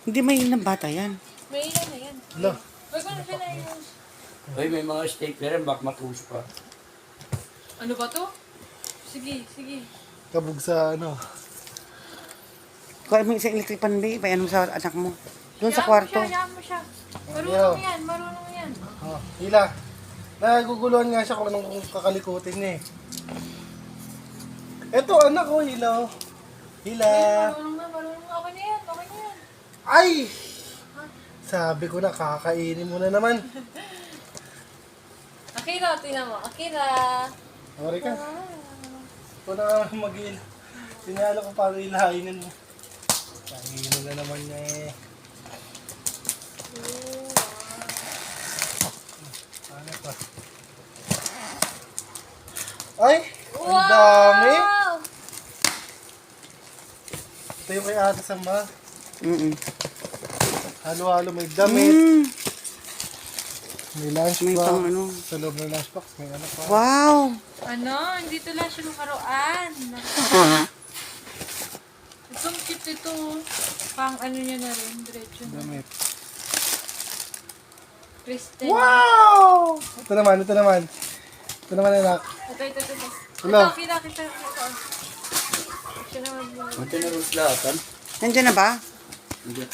Hindi may ng bata yan. May ilan na yan. Hala. Wag ko na siya na yung... Uy, may mga stapler yan, bak matusok ka. Ano ba to? Sige, sige. Kabog sa ano. Kuha mo isang electric pan, babe. Payan mo sa anak mo. Doon sa Hayaan kwarto. mo siya, hayaan mo siya. Marunong yan, marunong yan. Oh, hila. Naguguluhan nga siya kung anong kakalikutin niya eh. Eto anak ko, hila oh. Hila. Marunong na. Okay na yan, okay na yan. Ay! Sabi ko na, kakainin mo na naman. Akira, tingnan mo. Akira. Sorry ka. Ito na nga mag-il. Sinalo ko paano ilahainin mo. Kainin na naman niya eh. Ano pa? Ay! Ang dami! Ito yung kay Ate Sama. Halo-halo, may damit. May lunchbox. May pang ano. Sa loob ng lunchbox, may ano pa. Wow! Ano? Hindi to lang siya makaroon. Itong cute ito. Pang ano niya na rin. Diretso na. Damit. Kristen. Wow! Ito naman, ito naman. Ito naman anak. Ito. Hello. Ito, kita. Siya naman. Ito na rin lahat, Nandiyan na ba? Hindi.